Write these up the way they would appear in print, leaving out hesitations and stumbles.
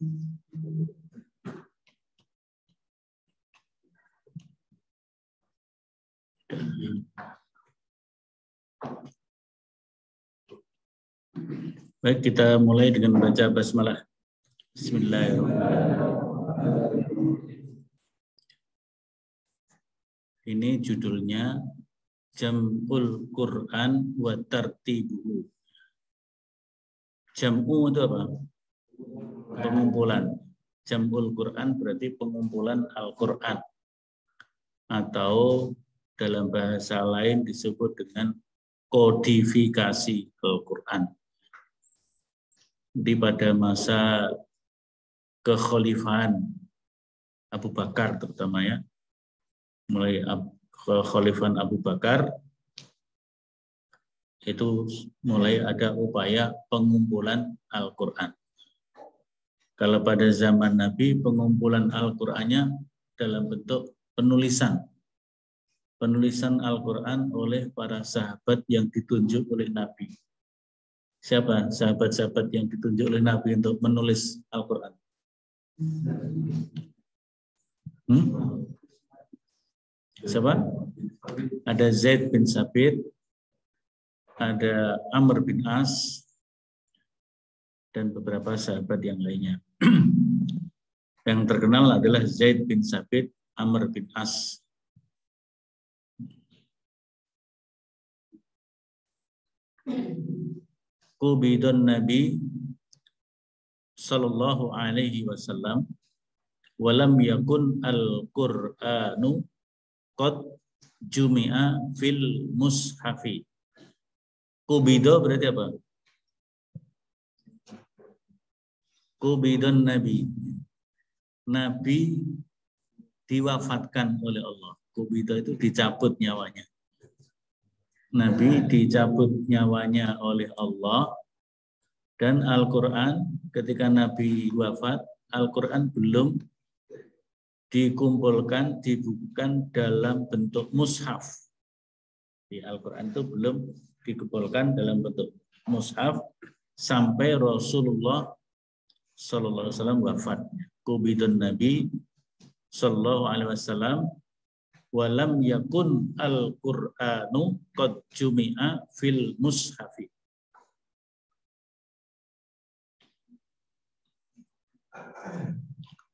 Baik, kita mulai dengan membaca basmalah. Bismillahirrahmanirrahim. Ini judulnya Jam'ul Quran wa Tartibuhu. Jam'u itu apa? Pengumpulan. Jam'ul Quran berarti pengumpulan Al-Quran. Atau dalam bahasa lain disebut dengan kodifikasi Al-Quran. Di pada masa kekhalifahan Abu Bakar terutama ya, mulai kekhalifahan Abu Bakar itu mulai ada upaya pengumpulan Al-Quran. Kalau pada zaman Nabi pengumpulan Al-Qurannya dalam bentuk penulisan. Penulisan Al-Quran oleh para sahabat yang ditunjuk oleh Nabi. Siapa sahabat-sahabat yang ditunjuk oleh Nabi untuk menulis Al-Quran? Siapa? Ada Zaid bin Sabit, ada Amr bin As, dan beberapa sahabat yang lainnya. Yang terkenal adalah Zaid bin Sabit, Amr bin As. Qubidun Nabi sallallahu alaihi wasallam walam yakun al-Qur'anu qad jumi'a fil mushafi. Qubido berarti apa? Qubidun Nabi. Nabi diwafatkan oleh Allah. Qubido itu dicabut nyawanya. Nabi dicabut nyawanya oleh Allah, dan Al-Quran ketika Nabi wafat, Al-Quran belum dikumpulkan, dibukukan dalam bentuk mushaf. Di Al-Quran itu belum dikumpulkan dalam bentuk mushaf sampai Rasulullah Sallallahu Alaihi Wasallam wafat. Qubidun Nabi Sallallahu Alaihi Wasallam walam yakun al-Qur'anu qad jumi'a fil mushafi.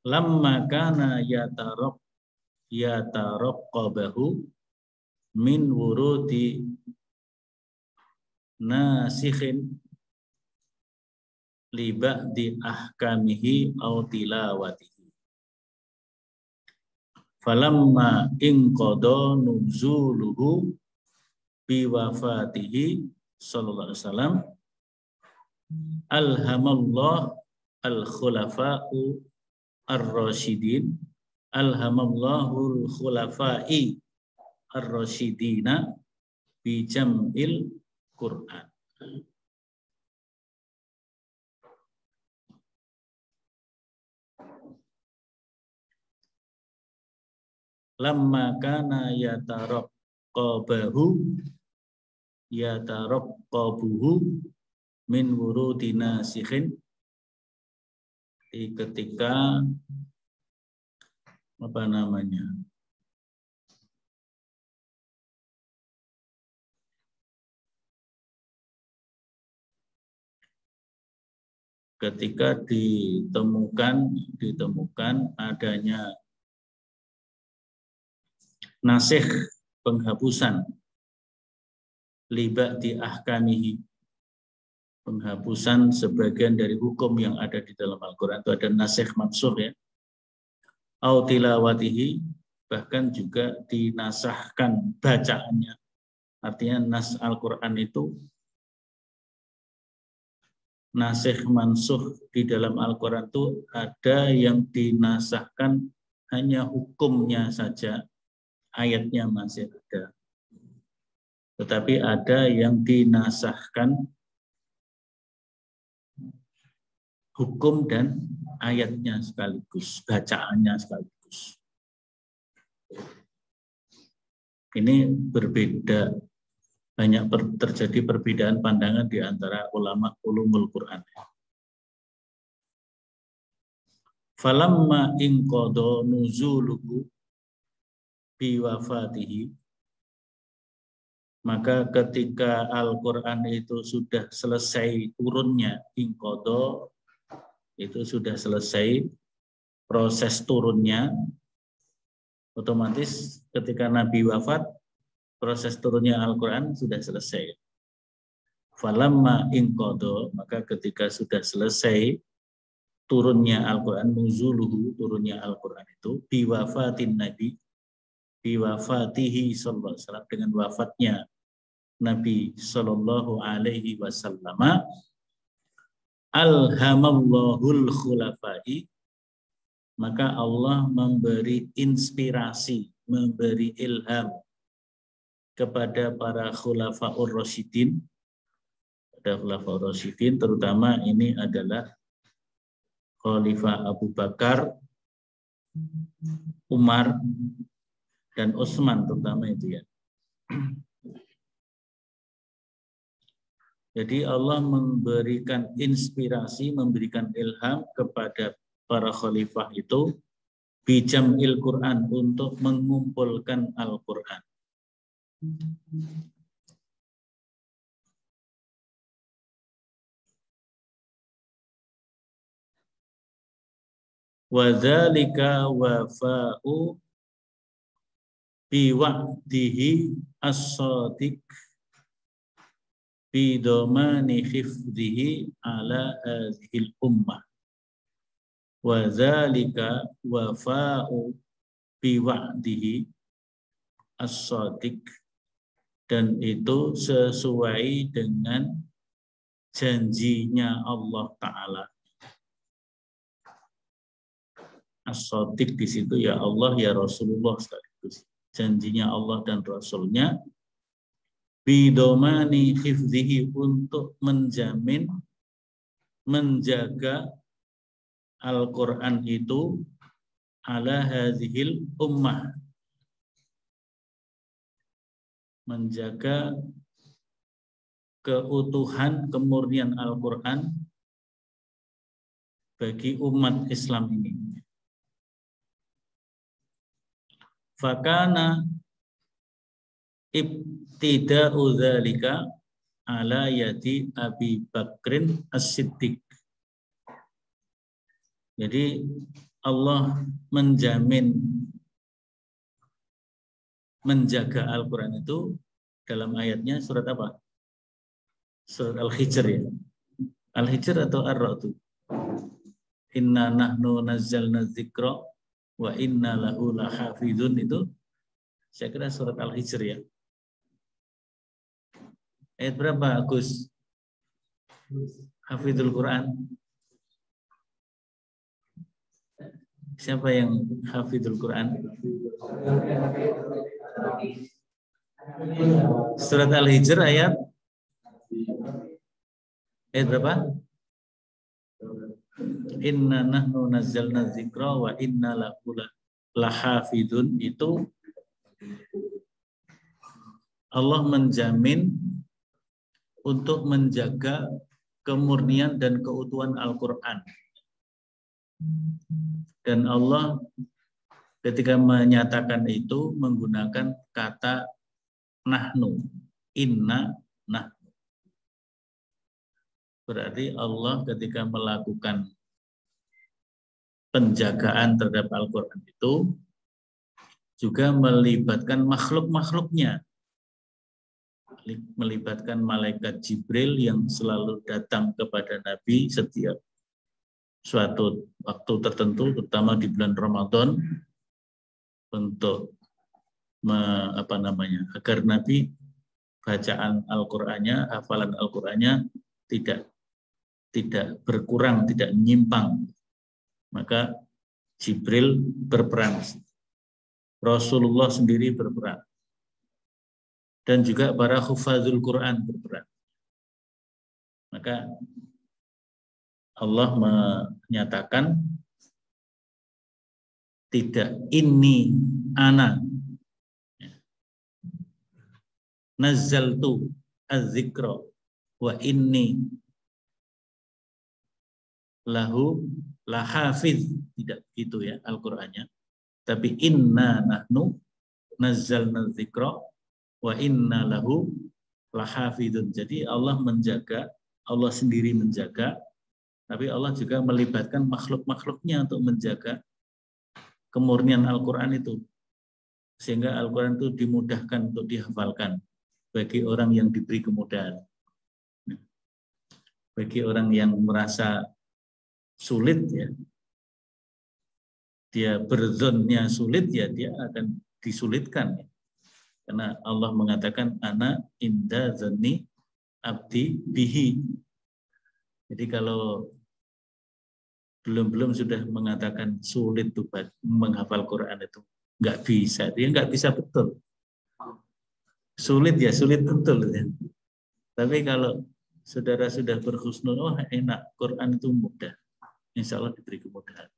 Lamma kana yataraqqabahu min wurudi nasikhin li ba'di ahkamihi aw tilawatihi. Falamma inqada nuzuluhu bi wafatihi sallallahu alaihi wasallam alhamallahu al-khulafa'u ar-rasyidin alhamallahu al-khulafa'i ar-rasyidina bi jam'il Qur'an. Lamma kana yataraqqabuhu min wurudina sikhin. Ketika ketika ditemukan adanya nasikh, penghapusan, liba di ahkamihi, penghapusan sebagian dari hukum yang ada di dalam Al-Quran, itu ada nasikh mansukh ya, au tilawatihi, bahkan juga dinasahkan bacaannya. Artinya nas Al-Quran itu nasikh mansukh di dalam Al-Quran itu ada yang dinasahkan hanya hukumnya saja, ayatnya masih ada. Tetapi ada yang dinasahkan hukum dan ayatnya sekaligus, bacaannya sekaligus. Ini berbeda, banyak terjadi perbedaan pandangan di antara ulama ulumul Quran. Falamma inqadha nuzuluhu biwafatihi, maka ketika Al-Quran itu sudah selesai turunnya, inqadha itu sudah selesai proses turunnya, otomatis ketika Nabi wafat, proses turunnya Al-Quran sudah selesai. Falamma inqadha, maka ketika sudah selesai turunnya Al-Quran, nuzuluhu, turunnya Al-Quran itu, biwafatin Nabi, biwafatihi sallallahu alaihi wasallam, dengan wafatnya Nabi sallallahu alaihi wasallam, alhamallahul khulafai, maka Allah memberi inspirasi, memberi ilham kepada para khulafaur rasyidin. Pada khulafaur rasyidin terutama ini adalah Khalifah Abu Bakar, Umar, dan Utsman terutama itu ya. Jadi Allah memberikan inspirasi, memberikan ilham kepada para khalifah itu bijam'il Quran, untuk mengumpulkan Al-Quran. Wa dzalika wafa'u biwa'dihi as-sadiq bidomani khifdihi ala hadhil ummah. Wa dzalika wafa'u biwa'dihi as-sadiq, dan itu sesuai dengan janjinya Allah Ta'ala. As-sadiq di situ ya Allah, ya Rasulullah sekaligus. Janjinya Allah dan Rasulnya, bidomani khifdihi, untuk menjamin, menjaga Al-Quran itu ala hadhil ummah, menjaga keutuhan, kemurnian Al-Quran bagi umat Islam ini. Fakana ibtida'u dzalika ala yadi Abi Bakrin As-Siddiq. Jadi Allah menjamin, menjaga Al-Quran itu dalam ayatnya surat apa? Surat Al-Hijr ya. Al-Hijr atau Ar-Ra'd? Inna nahnu nazzalna dzikra wa inna lahu lahafizun, itu saya kira surat Al-Hijr ya. Ayat berapa, Gus? Hafizul Quran. Siapa yang hafizul Quran? Surat Al-Hijr ayat berapa? Inna nahnu nazzalna dzikra wa inna lahu lahafizun, itu Allah menjamin untuk menjaga kemurnian dan keutuhan Al-Quran. Dan Allah ketika menyatakan itu menggunakan kata nahnu, inna nahnu. Berarti Allah ketika melakukan penjagaan terhadap Al-Quran itu juga melibatkan makhluk-makhluknya, melibatkan malaikat Jibril yang selalu datang kepada Nabi setiap suatu waktu tertentu, terutama di bulan Ramadan, untuk agar Nabi bacaan Al-Qur'annya, hafalan Al-Qur'annya tidak berkurang, tidak menyimpang. Maka Jibril berperan, Rasulullah sendiri berperan, dan juga para hufadzul Quran berperan. Maka Allah menyatakan tidak, ini ana nazzaltu az-zikra wa inni lahu lahafiz, tidak begitu ya Al-Qur'annya. Tapi inna nahnu nazzalna dzikra wa inna lahu lahafizun. Jadi Allah menjaga, Allah sendiri menjaga, tapi Allah juga melibatkan makhluk-makhluknya untuk menjaga kemurnian Al-Qur'an itu. Sehingga Al-Qur'an itu dimudahkan untuk dihafalkan bagi orang yang diberi kemudahan. Bagi orang yang merasa sulit ya, dia berzonnya sulit ya, dia akan disulitkan ya. Karena Allah mengatakan ana inda zanni abdi bihi. Jadi kalau belum sudah mengatakan sulit tuh menghafal Quran itu nggak bisa, dia nggak bisa betul. Sulit ya sulit betul ya. Tapi kalau saudara sudah berhusnul, oh enak, Quran itu mudah. Insya Allah diberi kemudahan.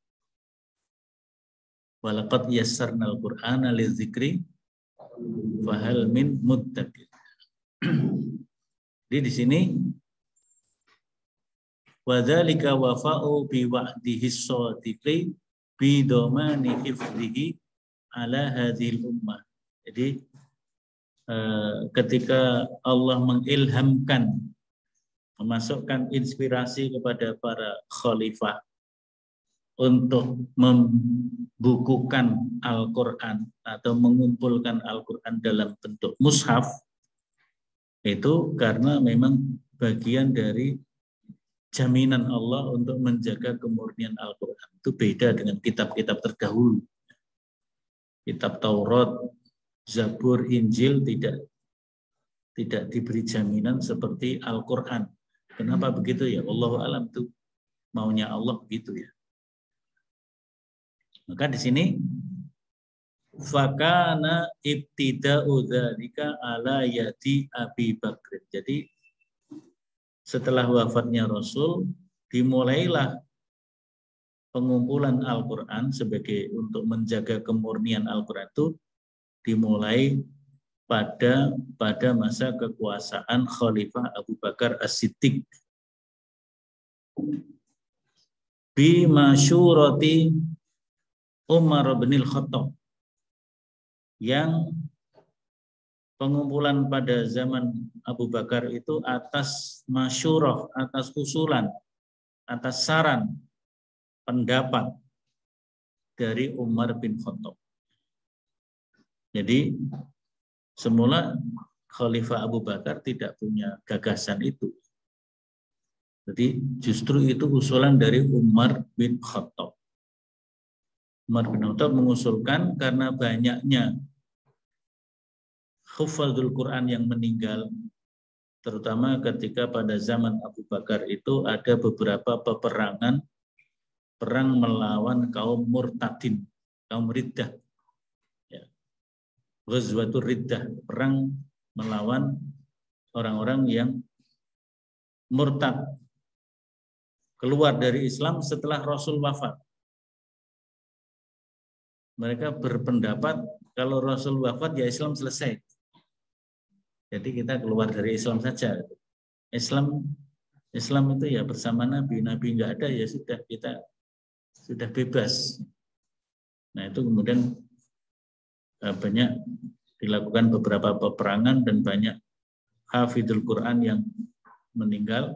Walaqad yassarnal Qur'ana lidzikri fahal min muddakir. Jadi di sini wadzalika wafa'u bi wa'dihi shadiqi bi domani hifdhihi ala hadhil ummah. Jadi ketika Allah mengilhamkan, memasukkan inspirasi kepada para khalifah untuk membukukan Al-Quran atau mengumpulkan Al-Quran dalam bentuk mushaf, itu karena memang bagian dari jaminan Allah untuk menjaga kemurnian Al-Quran. Itu beda dengan kitab-kitab terdahulu. Kitab Taurat, Zabur, Injil tidak diberi jaminan seperti Al-Quran. Kenapa begitu ya? Wallahu a'lam, itu maunya Allah begitu ya. Maka di sini fakana ibtida'u dzalika ala yadi Abi Bakr. Jadi setelah wafatnya Rasul dimulailah pengumpulan Al-Qur'an sebagai untuk menjaga kemurnian Al-Qur'an itu dimulai pada masa kekuasaan Khalifah Abu Bakar As-Siddiq. Bi masyurati Umar bin Khattab, yang pengumpulan pada zaman Abu Bakar itu atas masyurah, atas usulan, atas saran, pendapat dari Umar bin Khattab. Jadi semula Khalifah Abu Bakar tidak punya gagasan itu. Jadi justru itu usulan dari Umar bin Khattab. Umar bin Khattab mengusulkan karena banyaknya hufadzul Quran yang meninggal, terutama ketika pada zaman Abu Bakar itu ada beberapa peperangan, perang melawan kaum murtadin, kaum riddah. Ghazwatur Riddah, perang melawan orang-orang yang murtad, keluar dari Islam setelah Rasul wafat. Mereka berpendapat kalau Rasul wafat ya Islam selesai. Jadi kita keluar dari Islam saja. Islam itu ya bersama Nabi nggak ada ya sudah, kita sudah bebas. Nah itu kemudian banyak dilakukan beberapa peperangan dan banyak hafidul Quran yang meninggal.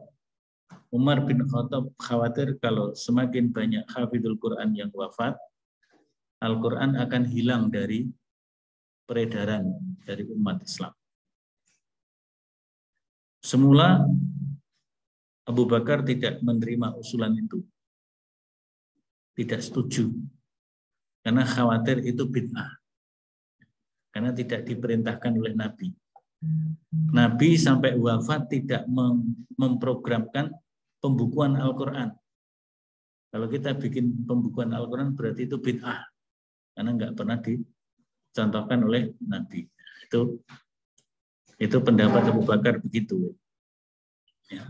Umar bin Khattab khawatir kalau semakin banyak hafidul Quran yang wafat, Al-Quran akan hilang dari peredaran dari umat Islam. Semula Abu Bakar tidak menerima usulan itu, tidak setuju, karena khawatir itu bid'ah. Karena tidak diperintahkan oleh Nabi. Nabi sampai wafat tidak memprogramkan pembukuan Al-Quran. Kalau kita bikin pembukuan Al-Quran berarti itu bid'ah. Karena nggak pernah dicontohkan oleh Nabi. Itu pendapat Abu Bakar begitu. Ya.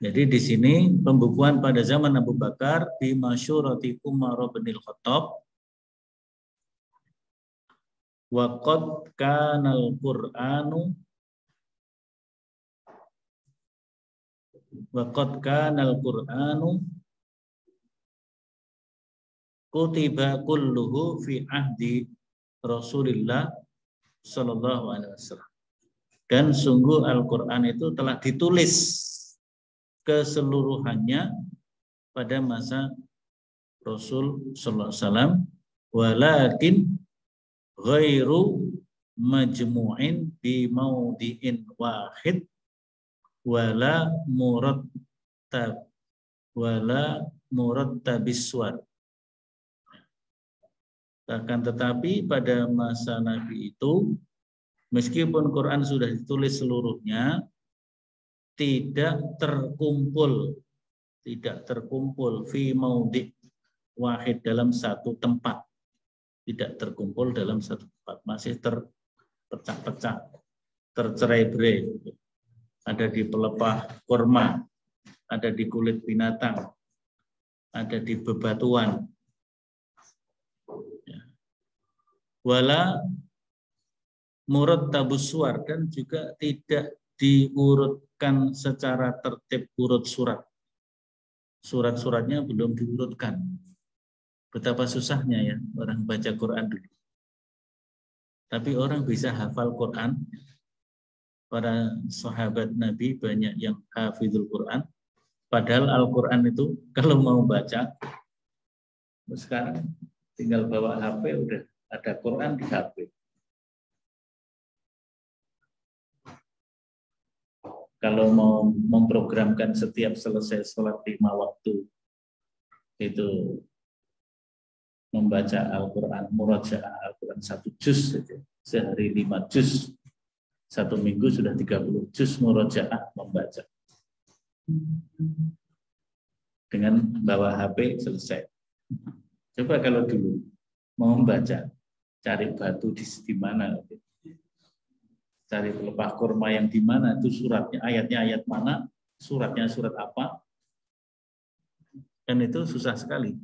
Jadi di sini pembukuan pada zaman Abu Bakar di masyurati Umar bin Khattab. Waqad kanal Qur'anu wa qad kana al-Qur'anu kutiba kulluhu fi ahdi Rasulillah sallallahu alaihi wasallam. Dan sungguh Al-Qur'an itu telah ditulis keseluruhannya pada masa Rasul sallallahu alaihi wasallam, walakin ghairu majmu'in bi maudi'in wahid wala murattabis suwar. Akan tetapi pada masa Nabi itu, meskipun Quran sudah ditulis seluruhnya, tidak terkumpul fi maudi' wahid, dalam satu tempat. Tidak terkumpul dalam satu tempat, masih terpecah-pecah, tercerai-berai. Ada di pelepah kurma, ada di kulit binatang, ada di bebatuan. Wala murattabus suwar, dan juga tidak diurutkan secara tertib urut surat. Surat-suratnya belum diurutkan. Betapa susahnya ya orang baca Quran dulu. Tapi orang bisa hafal Quran. Para sahabat Nabi banyak yang hafizul Quran. Padahal Al-Quran itu kalau mau baca, sekarang tinggal bawa HP, udah ada Quran di HP. Kalau mau memprogramkan setiap selesai sholat 5 waktu, itu membaca Al-Quran, murajaah Al-Quran 1 juz saja. Sehari 5 juz. 1 minggu sudah 30 juz murajaah membaca. Dengan bawa HP selesai. Coba kalau dulu mau membaca, cari batu di mana, cari pelepah kurma yang di mana, itu suratnya, ayatnya ayat mana, suratnya surat apa, dan itu susah sekali.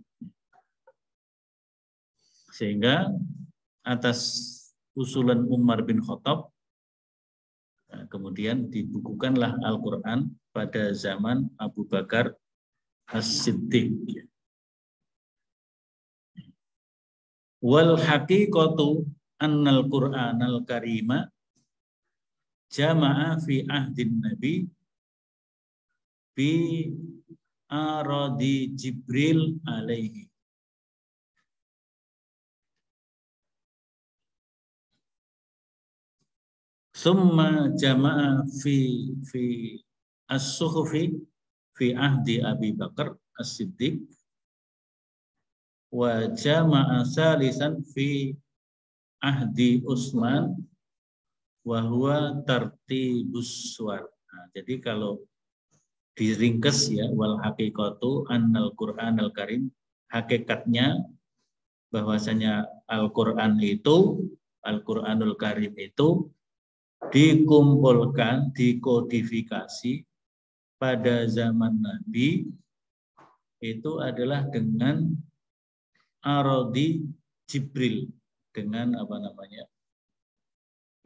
Sehingga atas usulan Umar bin Khattab, kemudian dibukukanlah Al-Quran pada zaman Abu Bakar As-Siddiq. Wal haqiqatu annal Qur'anal karima jama'a fi ahdin Nabi bi aradi Jibril alaihi. Summa jama'a fi as-suhufi fi ahdi Abi Bakar As-Siddiq wa jama'a salisan fi ahdi Utsman wa huwa tartibus suwar. Nah, jadi kalau diringkes ya, wal haqiqatu annal Qur'anal karim, hakikatnya bahwasanya Al-Qur'an itu, Al-Qur'anul Karim itu dikumpulkan, dikodifikasi pada zaman Nabi itu adalah dengan arodi Jibril, dengan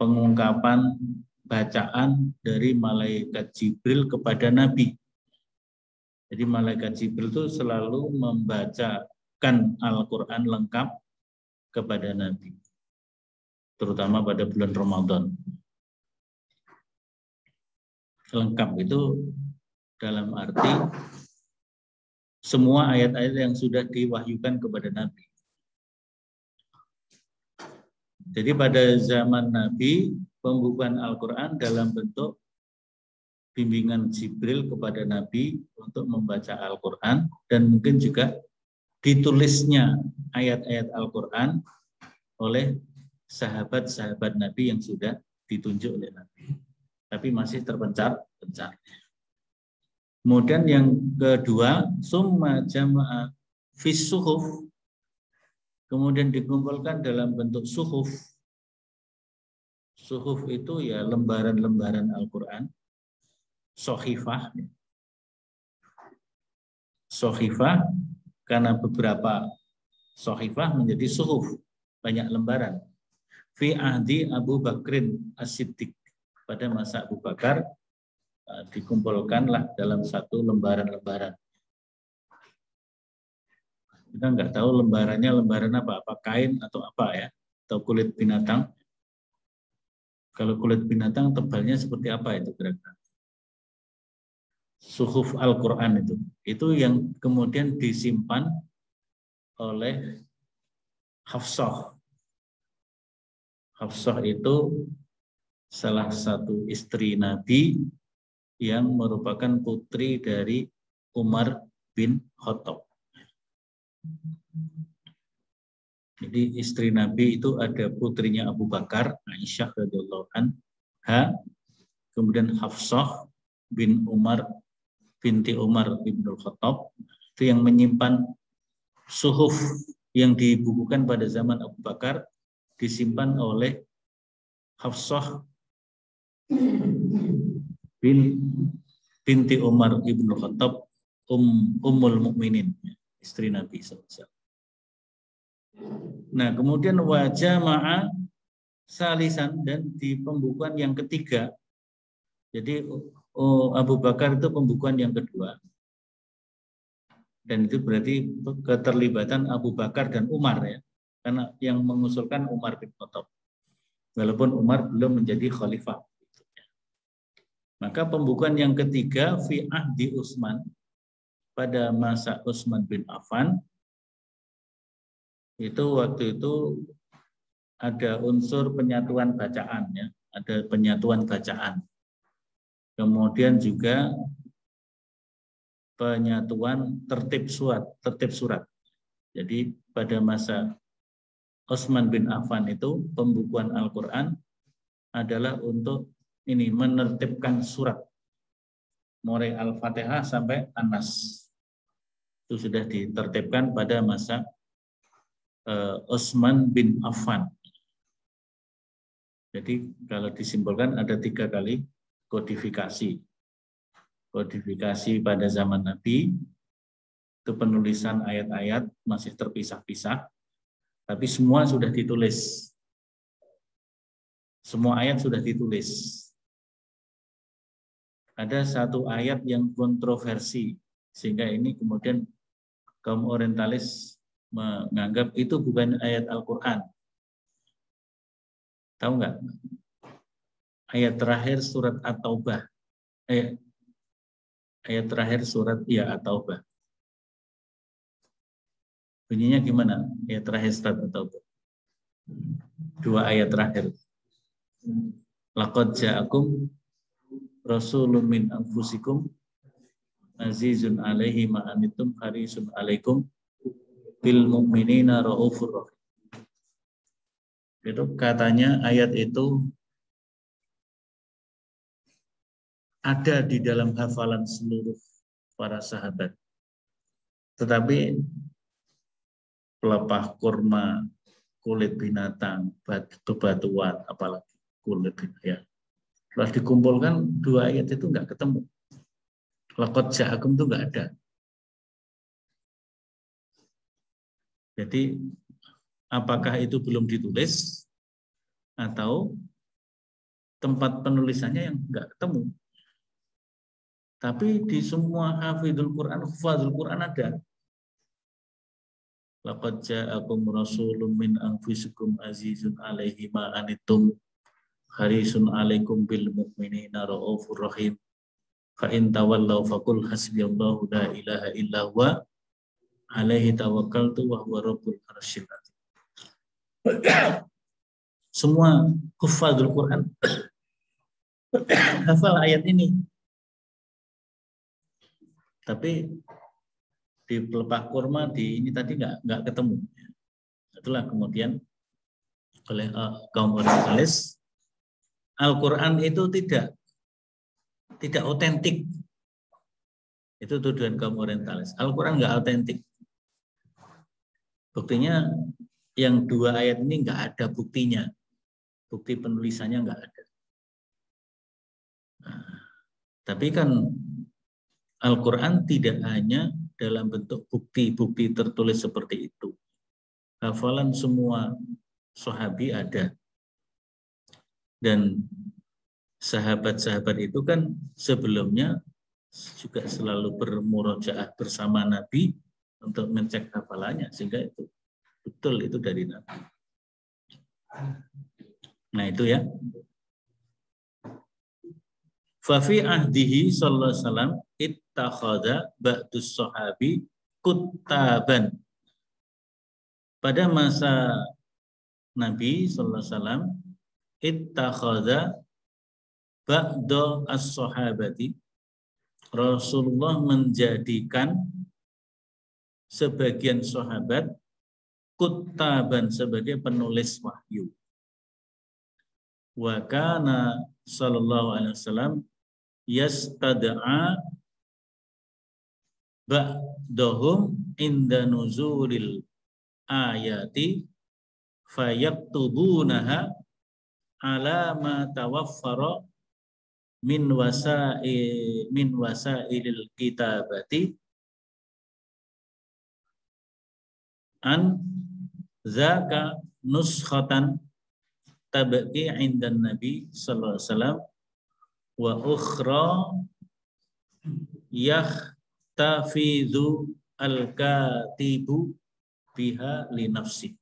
pengungkapan bacaan dari malaikat Jibril kepada Nabi. Jadi malaikat Jibril itu selalu membacakan Al-Quran lengkap kepada Nabi, terutama pada bulan Ramadan. Lengkap itu dalam arti semua ayat-ayat yang sudah diwahyukan kepada Nabi. Jadi pada zaman Nabi, pembukaan Al-Quran dalam bentuk bimbingan Jibril kepada Nabi untuk membaca Al-Quran, dan mungkin juga ditulisnya ayat-ayat Al-Quran oleh sahabat-sahabat Nabi yang sudah ditunjuk oleh Nabi. Tapi masih terpencar-pencar. Kemudian yang kedua, summa jama'a fis suhuf, kemudian dikumpulkan dalam bentuk suhuf. Suhuf itu ya lembaran-lembaran Al-Quran. Sohifah. Sohifah, karena beberapa sohifah menjadi suhuf, banyak lembaran. Fi ahdi Abu Bakrin As-Siddiq, pada masa Abu Bakar dikumpulkanlah dalam satu lembaran-lembaran. Kita nggak tahu lembarannya lembaran apa kain atau apa ya, atau kulit binatang. Kalau kulit binatang tebalnya seperti apa itu kira-kira? Suhuf Al-Quran itu yang kemudian disimpan oleh Hafsah. Hafsah itu salah satu istri Nabi yang merupakan putri dari Umar bin Khattab. Jadi istri Nabi itu ada putrinya Abu Bakar, Aisyah radhiyallahu anha, kemudian Hafsah bin Umar binti Umar bin Khattab, itu yang menyimpan suhuf yang dibukukan pada zaman Abu Bakar, disimpan oleh Hafsah binti Umar bin Khattab, Ummul Mukminin, istri Nabi SAW. Nah, kemudian wajah ma'a salisan, dan di pembukuan yang ketiga, jadi Abu Bakar itu pembukuan yang kedua, dan itu berarti keterlibatan Abu Bakar dan Umar ya, karena yang mengusulkan Umar bin Khattab, walaupun Umar belum menjadi khalifah. Maka pembukuan yang ketiga fi ahdi Utsman, pada masa Utsman bin Affan, itu waktu itu ada unsur penyatuan bacaan ya, ada penyatuan bacaan. Kemudian juga penyatuan tertib surat. Jadi pada masa Utsman bin Affan itu pembukuan Al-Qur'an adalah untuk ini menertibkan surat. Mulai Al-Fatihah sampai An-Nas. Itu sudah ditertibkan pada masa Utsman bin Affan. Jadi kalau disimpulkan ada 3 kali kodifikasi. Kodifikasi pada zaman Nabi, itu penulisan ayat-ayat masih terpisah-pisah, tapi semua sudah ditulis. Semua ayat sudah ditulis. Ada satu ayat yang kontroversi, sehingga ini kemudian kaum orientalis menganggap itu bukan ayat Al-Quran. Tahu nggak? Ayat terakhir surat At-Taubah. Ayat terakhir surat At-Taubah. Bunyinya gimana? Ayat terakhir surat At-Taubah. 2 ayat terakhir. Laqad ja'akum rasulun min anfusikum azizun alaihi ma anittum harisun alaikum bil mu'minina raufur rahim. Itu katanya ayat itu ada di dalam hafalan seluruh para sahabat. Tetapi pelepah kurma, kulit binatang, batu-batuan, apalagi kulit ya. Setelah dikumpulkan 2 ayat itu nggak ketemu. Laqad ja'akum itu nggak ada. Jadi apakah itu belum ditulis atau tempat penulisannya yang nggak ketemu? Tapi di semua hafidul Quran, hufadzul Quran ada. Laqad ja'akum rasulun min anfusikum azizun alaihi ma anittum harisun alaikum bil mu'minina raufur rahim. Fa in tawallaw faqul hasbiyallahu la ilaha illa huwa alaihi tawakkaltu wa huwa rabbul arsyil azim. Semua hufadzul Quran hafal ayat ini. Tapi di pelepah kurma di ini tadi nggak ketemu. Itulah kemudian oleh kaum orientalis, Al-Quran itu tidak otentik. Itu tuduhan kaum orientalis. Al-Quran nggak otentik. Buktinya yang 2 ayat ini nggak ada buktinya. Bukti penulisannya nggak ada. Nah, tapi kan Al-Quran tidak hanya dalam bentuk bukti-bukti tertulis seperti itu. Hafalan semua sahabi ada. Dan sahabat-sahabat itu kan sebelumnya juga selalu bermurojaah bersama Nabi untuk mencek hafalannya, sehingga itu betul itu dari Nabi. Nah itu ya. Fafi ahdihi sallallahu alaihi wasallam ittakhadha ba'dus sahabi kuttaban. Pada masa Nabi sallallahu alaihi wasallam ittakhadha ba'da as-sahabati, Rasulullah menjadikan sebagian sahabat kuttaban sebagai penulis wahyu. Wa kana sallallahu alaihi wasallam yastad'a ba'dahum inda nuzulil ayati fayaktubunaha ala ma tawaffara min wasailil kitabati an zaka nuskhatan tabqi 'indan nabi sallallahu alaihi wasallam wa ukhra yahtafidhu al-katibu biha li nafsi.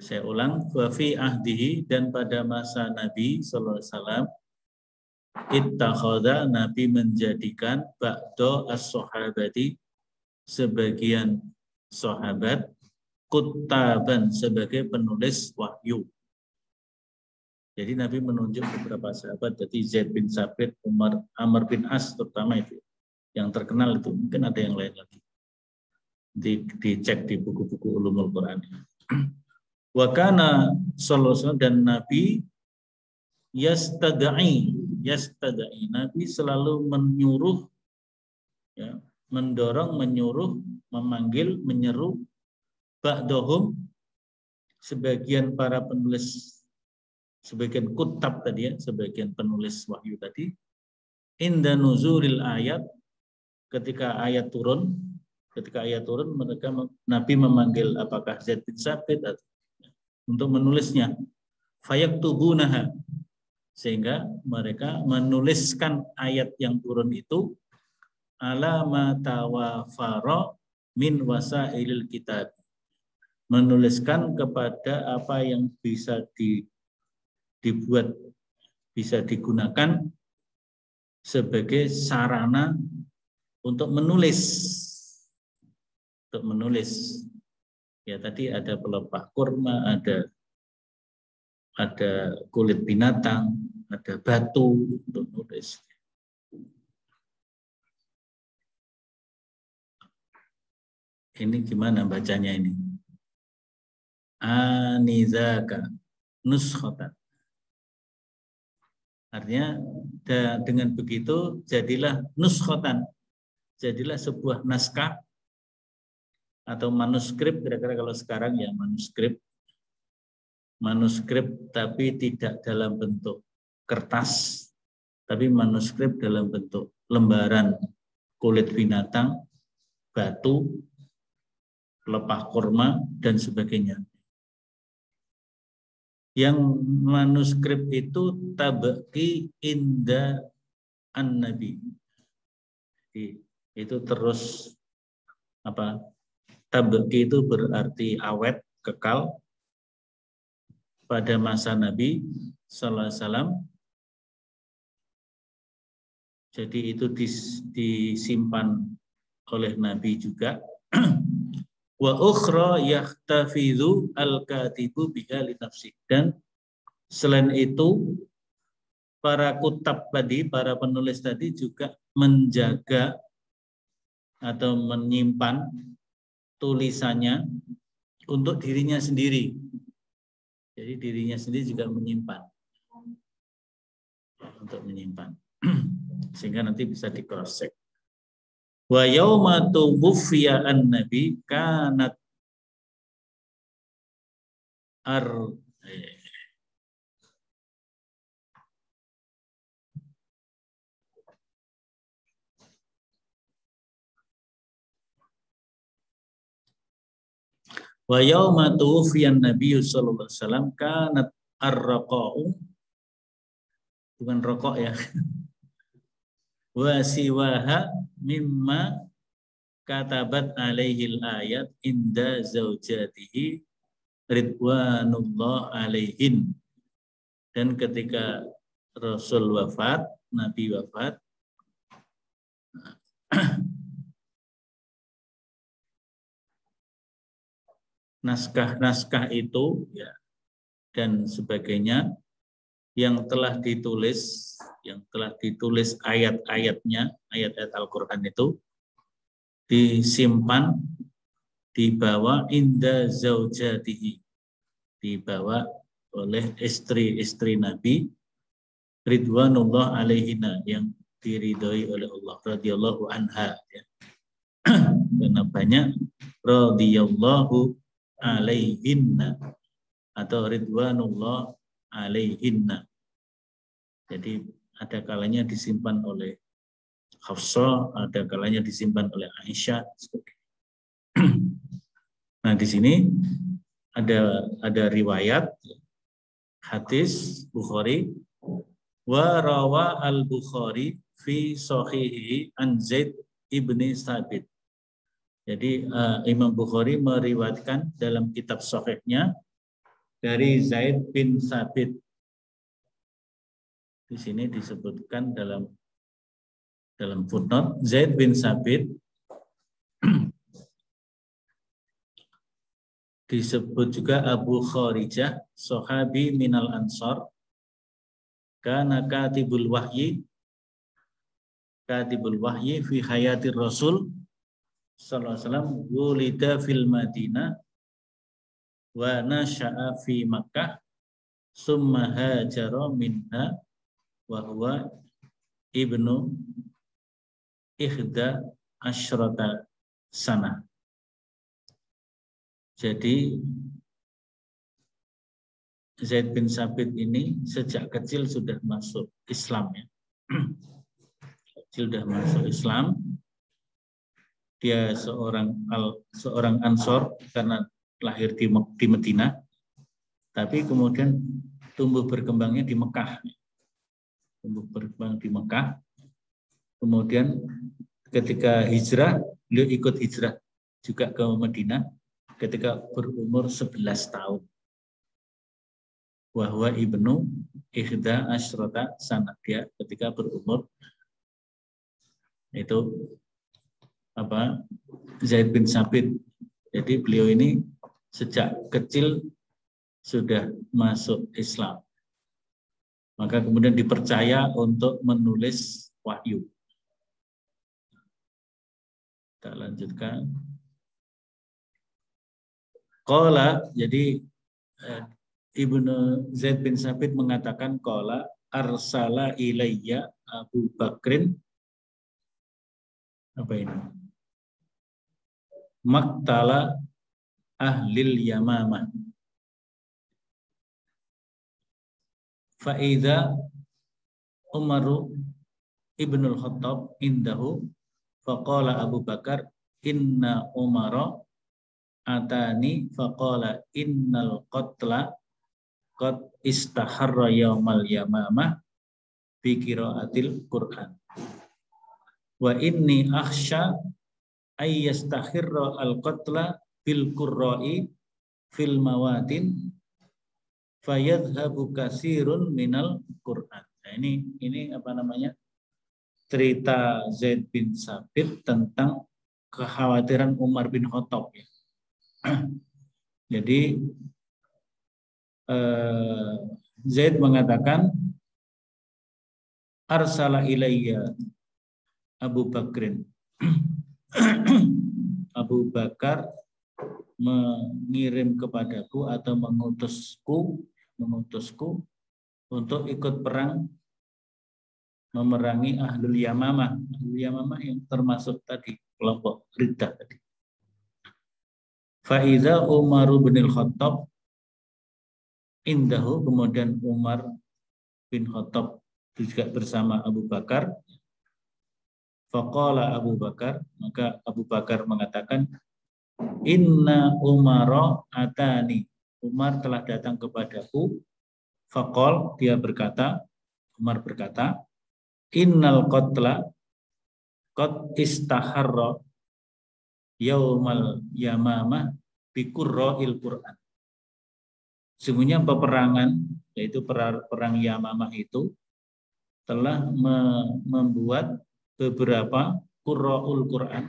Saya ulang, wa fi ahdihi, dan pada masa Nabi sallallahu alaihi wasallam ittakhadha, Nabi menjadikan ba'da as-sahabati sebagian sahabat kuttaban sebagai penulis wahyu. Jadi Nabi menunjuk beberapa sahabat, jadi Zaid bin Sabit, Umar, Amr bin As terutama itu. Yang terkenal itu, mungkin ada yang lain lagi. Dicek di buku-buku ulumul Quran. Wa kana sallallahu alaihi wasallam, dan Nabi yastad'i, Nabi selalu menyuruh, ya, mendorong, menyuruh, memanggil, menyeru ba'dahum sebagian para penulis, sebagian kutab tadi ya, sebagian penulis wahyu tadi, inda nuzulil ayat, ketika ayat turun mereka, Nabi memanggil apakah Zaid bin Sabit untuk menulisnya, fayaktubunaha, sehingga mereka menuliskan ayat yang turun itu ala ma tawaffara min wasailil kitab, menuliskan kepada apa yang bisa dibuat, bisa digunakan sebagai sarana untuk menulis. Ya tadi ada pelepah kurma, ada kulit binatang, ada batu untuk nulis. Ini gimana bacanya ini? Anizaka nuskhatan. Artinya dengan begitu jadilah nuskhatan, jadilah sebuah naskah atau manuskrip, kira-kira kalau sekarang ya manuskrip tapi tidak dalam bentuk kertas, tapi manuskrip dalam bentuk lembaran kulit binatang, batu, pelepah kurma, dan sebagainya. Yang manuskrip itu tabqi inda an-nabi. Itu terus apa? Tabqi itu berarti awet, kekal pada masa Nabi sallallahu alaihi wasallam. Jadi itu disimpan oleh Nabi juga. Wa ukhra yahtafidhu al-katibu biha li nafsi. Dan selain itu para kutab tadi, para penulis tadi juga menjaga atau menyimpan tulisannya untuk dirinya sendiri. Jadi dirinya sendiri juga menyimpan. Untuk menyimpan. Sehingga nanti bisa di cross check. Wa yauma tuwfiya an-nabi kanat wa yauma tuwfiya an-nabi sallallahu alaihi wasallam kanat ar-raqa'u bukan rokok ya. Wa siwaha mimma katabat alaihil ayat inda zaujatihi ridwanullah alaihin. Dan ketika Rasul wafat, Nabi wafat, naskah-naskah itu ya dan sebagainya yang telah ditulis ayat-ayatnya, ayat-ayat Al-Qur'an itu disimpan, dibawa inda zaujatihi, dibawa oleh istri-istri Nabi ridwanullah alaihina, yang diridhoi oleh Allah, radhiyallahu anha ya. Karena banyak radhiyallahu alaihinna atau ridwanullah alaihinna. Jadi ada kalanya disimpan oleh Hafsah, ada kalanya disimpan oleh Aisyah. Nah, di sini ada riwayat hadis Bukhari, wa rawa al-Bukhari fi sahihi an Zaid ibni Sabit. Jadi Imam Bukhari meriwayatkan dalam kitab sahihnya dari Zaid bin Sabit. Di sini disebutkan dalam footnote, Zaid bin Sabit disebut juga Abu Kharijah, sahabi minal ansar, kana katibul wahyi fi hayatir Rasul sallallahu alaihi wasallam, wulida fil Madinah wa nasha'a fi Makkah summa hajara minha wa huwa ibnu ihda asyrata sana. Jadi Zaid bin Sabit ini sejak kecil sudah masuk Islam ya. Sudah masuk Islam. Dia seorang Ansor karena lahir di Madinah, tapi kemudian tumbuh berkembangnya di Mekah. Tumbuh berkembang di Mekah. Kemudian ketika hijrah, beliau ikut hijrah juga ke Madinah ketika berumur 11 tahun. Wahwa ibnu ihda asyrata sana, dia ketika berumur itu Zaid bin Sabit. Jadi beliau ini sejak kecil sudah masuk Islam. Maka kemudian dipercaya untuk menulis wahyu. Kita lanjutkan. Qala, jadi Ibnu Zaid bin Sabit mengatakan qala arsala ilayya Abu Bakrin maktala ahlil Yamamah. Fa'idha Umaru ibnul Khattab indahu faqala Abu Bakar inna Umara atani faqala innal qatla qad istaharra yaumal Yamamah bi qiraatil Qur'an wa inni akhsha ay yastahirra al qatla bil qurra'i fil mawatin fayadhhabu katsirun minal Qur'an. Nah, ini cerita Zaid bin Sabit tentang kekhawatiran Umar bin Khattab ya. Jadi Zaid mengatakan arsala ilayya Abu Bakrin. Abu Bakar mengirim kepadaku atau mengutusku untuk ikut perang memerangi Ahlul Yamamah. Ahlul Yamamah yang termasuk tadi kelompok Riddah tadi. Faiza Umar bin Khattab indahu, kemudian Umar bin Khattab juga bersama Abu Bakar. Faqala Abu Bakar, maka Abu Bakar mengatakan, inna Umara atani, Umar telah datang kepadaku. Faqal, dia berkata, Umar berkata, innal qatla qad istaharra yaumal yamamah biqurra'il Qur'an. Sungguhnya peperangan, yaitu perang Yamamah itu telah membuat beberapa qurra'ul Quran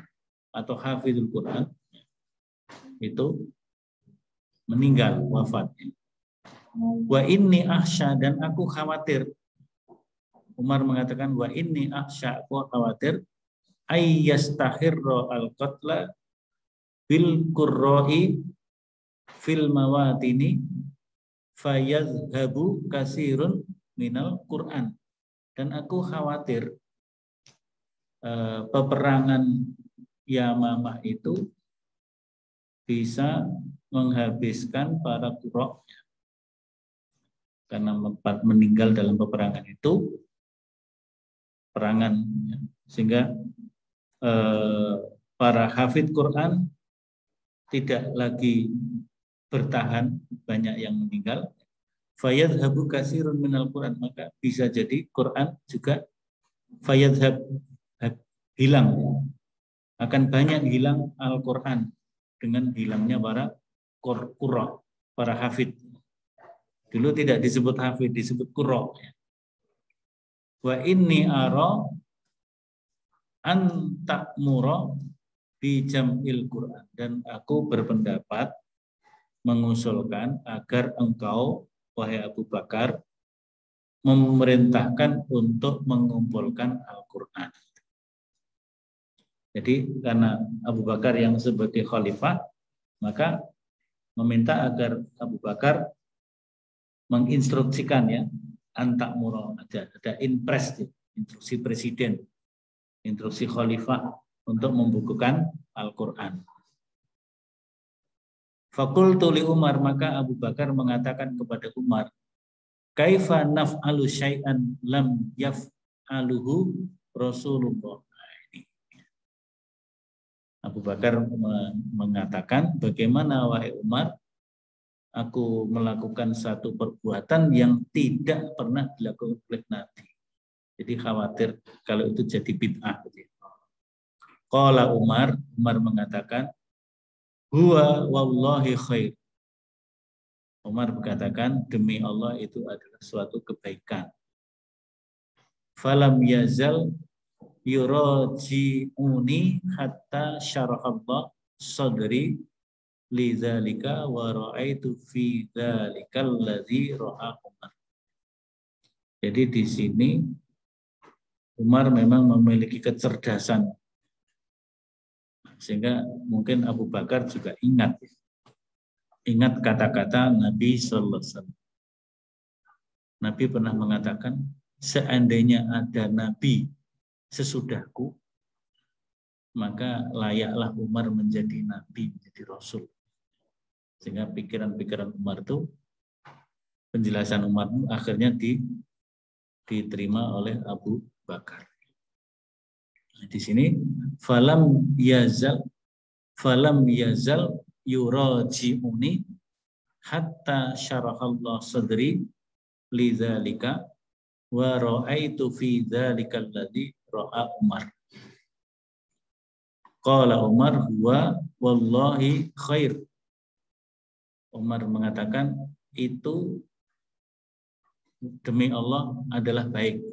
atau hafizul Quran itu meninggal, wafat. Wa inni ahsya, dan aku khawatir. Umar mengatakan wa inni ahsya, aku khawatir ayyastahirra al-qatla bil qurra'i fil mawatini fayadhhabu kasirun minal Quran. Dan aku khawatir peperangan Yamamah itu bisa menghabiskan para qurra, karena meninggal dalam peperangan itu, perangan, sehingga para hafid Quran tidak lagi bertahan, banyak yang meninggal. Fayadhhabu kasirun minal Quran, maka bisa jadi Quran juga fayadhhab, hilang, akan banyak hilang Al-Quran dengan hilangnya para qurra, para hafid. Dulu tidak disebut hafid, disebut qurra. Wa inni ara an ta'mura bi jam'il Quran, dan aku berpendapat mengusulkan agar engkau, wahai Abu Bakar, memerintahkan untuk mengumpulkan Al-Quran. Jadi karena Abu Bakar yang sebagai khalifah, maka meminta agar Abu Bakar menginstruksikan, ya, antak muro, ada impres, instruksi presiden, instruksi khalifah untuk membukukan Al-Quran. Fakultu li Umar, maka Abu Bakar mengatakan kepada Umar, kaifa naf'alu syai'an lam yaf'aluhu Rasulullah. Abu Bakar mengatakan, bagaimana wahai Umar, aku melakukan satu perbuatan yang tidak pernah dilakukan oleh Nabi. Jadi khawatir kalau itu jadi bid'ah. Qala Umar mengatakan, huwa wallahi khair. Umar berkatakan, demi Allah itu adalah suatu kebaikan. Falam yazal yuraji'uni hatta syarahallah sadri lidzalika wa ra'aitu fi dzalikal ladzi ra'a Umar. Jadi di sini Umar memang memiliki kecerdasan, sehingga mungkin Abu Bakar juga ingat kata-kata Nabi sallallahu alaihi wasallam. Nabi pernah mengatakan, seandainya ada nabi sesudahku, maka layaklah Umar menjadi nabi, menjadi rasul. Sehingga pikiran-pikiran Umar itu, penjelasan Umar itu akhirnya diterima oleh Abu Bakar. Nah, di sini falam yazal yuraji'uni hatta syarahallah sadri lidzalika wa ra'aitu fi dzalikal ladzi ra'a Umar. Qala Umar huwa wallahi khair. Umar mengatakan itu demi Allah adalah baik.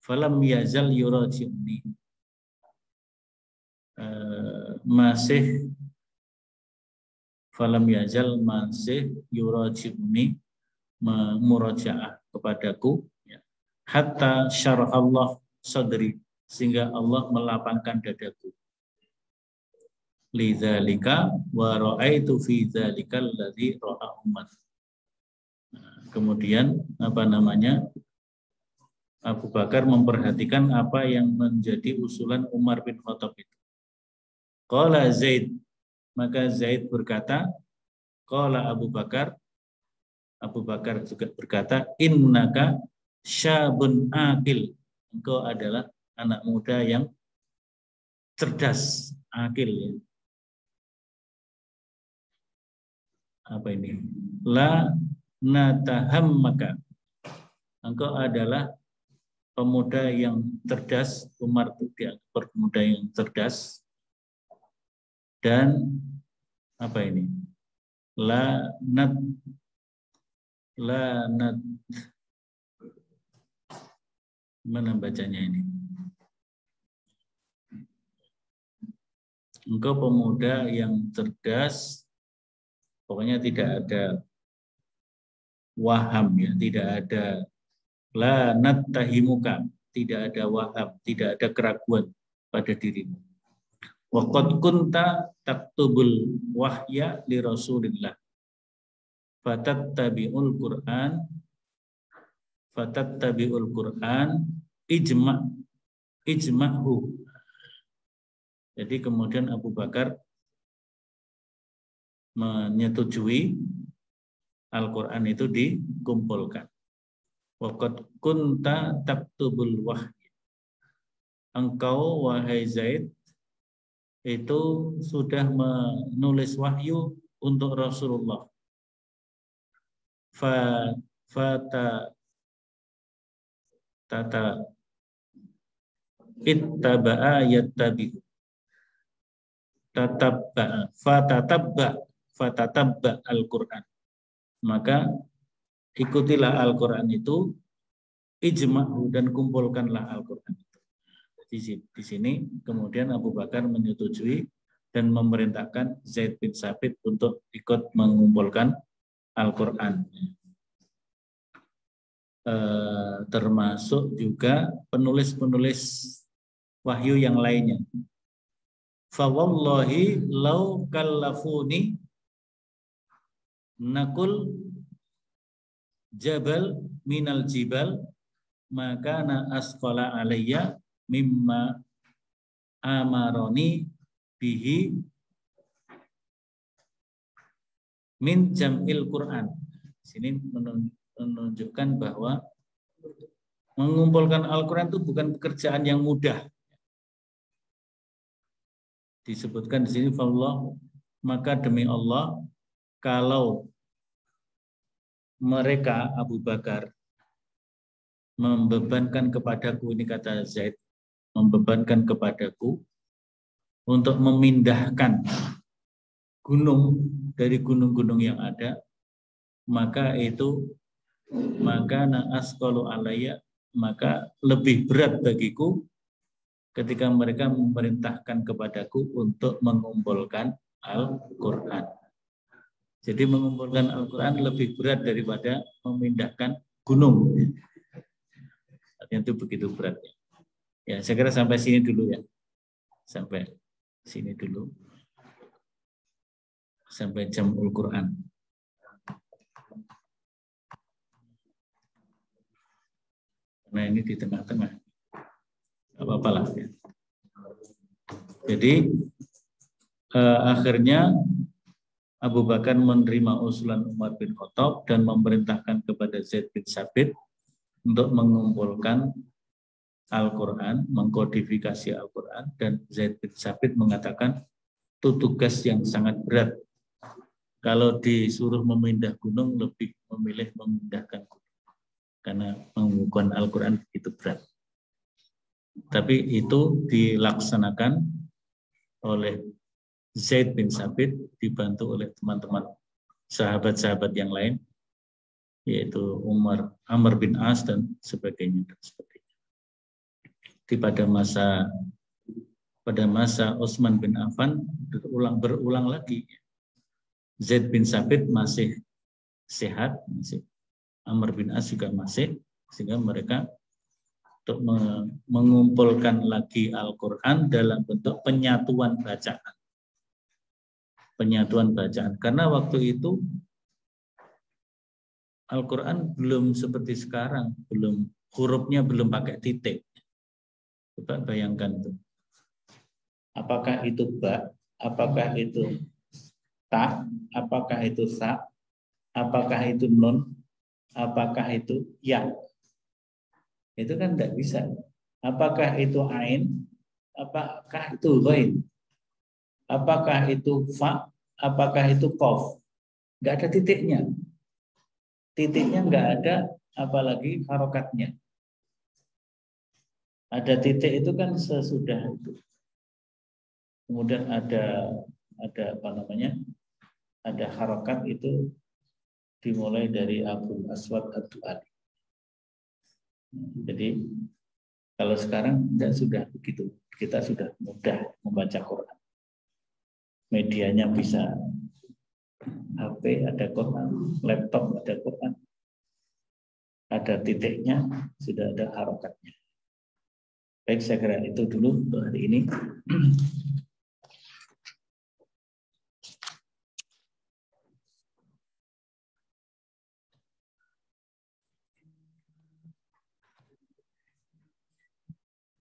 Falam yazal yuraji'uni, falam yazal masih yuraji'uni, murajaah kepadaku, ya, hatta syarahallah sadri, sehingga Allah melapangkan dadaku. Lidzalika wa ra'aitu fi dzalikal ladzi ra'a Umar. Kemudian Abu Bakar memperhatikan apa yang menjadi usulan Umar bin Khattab itu. Qala Zaid, maka Zaid berkata, qala Abu Bakar juga berkata, innaka syabun aqil, engkau adalah anak muda yang cerdas, akil. Apa ini? La natahammaka engkau adalah pemuda yang cerdas. Umar itu dianggap pemuda yang cerdas. Dan apa ini? Lanat mana bacanya ini? Engkau pemuda yang cerdas, pokoknya tidak ada waham, ya, tidak ada lanat tahimuka, tidak ada waham, tidak ada keraguan pada dirimu. Waqad kunta taktubul wahya li Rasulillah. Fatattabi'ul Qur'an ijma'hu. Jadi kemudian Abu Bakar menyetujui Al-Qur'an itu dikumpulkan. Waqad kunta taktubul wahya. Engkau wahai Zaid itu sudah menulis wahyu untuk Rasulullah. Ittaba'a yattabi'u. Fatatabba Al-Qur'an. Maka ikutilah Al-Qur'an itu, ijma'hu, dan kumpulkanlah Al-Qur'an itu. Di sini kemudian Abu Bakar menyetujui dan memerintahkan Zaid bin Tsabit untuk ikut mengumpulkan Al-Qur'an. Termasuk juga penulis-penulis wahyu yang lainnya. Fa wallahi law kallafuni nakul jabal minal jibal maka na asqala alayya mimma amaroni bihi min jam'il Qur'an. Sini menunjukkan bahwa mengumpulkan Al-Qur'an itu bukan pekerjaan yang mudah. Disebutkan di sini Allah, maka demi Allah, kalau mereka Abu Bakar membebankan kepadaku, ini kata Zaid, membebankan kepadaku untuk memindahkan gunung dari gunung-gunung yang ada, maka na asqalu alayya, maka lebih berat bagiku ketika mereka memerintahkan kepadaku untuk mengumpulkan Al-Qur'an. Jadi mengumpulkan Al-Qur'an lebih berat daripada memindahkan gunung. Itu begitu beratnya. Ya, saya kira sampai sini dulu ya. Sampai sini dulu. Sampai Jam'ul Qur'an. Nah, ini di tengah-tengah. Apa-apalah ya. Jadi akhirnya Abu Bakar menerima usulan Umar bin Khattab dan memerintahkan kepada Zaid bin Tsabit untuk mengumpulkan Al-Qur'an, mengkodifikasi Al-Qur'an, dan Zaid bin Tsabit mengatakan itu tugas yang sangat berat. Kalau disuruh memindah gunung lebih memilih memindahkan gunung karena mengumpulkan Al-Qur'an begitu berat. Tapi itu dilaksanakan oleh Zaid bin Tsabit dibantu oleh teman-teman sahabat-sahabat yang lain, yaitu Umar, Amr bin As dan sebagainya. Pada masa Utsman bin Affan berulang lagi. Zaid bin Tsabit masih sehat, Amr bin As juga masih, sehingga mereka untuk mengumpulkan lagi Al-Qur'an dalam bentuk penyatuan bacaan. Penyatuan bacaan. Karena waktu itu Al-Qur'an belum seperti sekarang, hurufnya belum pakai titik. Coba bayangkan itu. Apakah itu ba, apakah itu ta, apakah itu sa, apakah itu nun, apakah itu ya. Itu kan tidak bisa. Apakah itu ain, apakah itu ghain, apakah itu fa, apakah itu qaf. Enggak ada titiknya. Titiknya enggak ada, apalagi harokatnya. Ada titik itu kan sesudah itu. Kemudian ada apa namanya? Ada harokat itu dimulai dari Abul Aswad Ad-Du'ali. Jadi kalau sekarang tidak sudah begitu. Kita sudah mudah membaca Quran. Medianya bisa HP ada Quran, laptop ada Quran. Ada titiknya, sudah ada harokatnya. Baik, saya kira itu dulu untuk hari ini.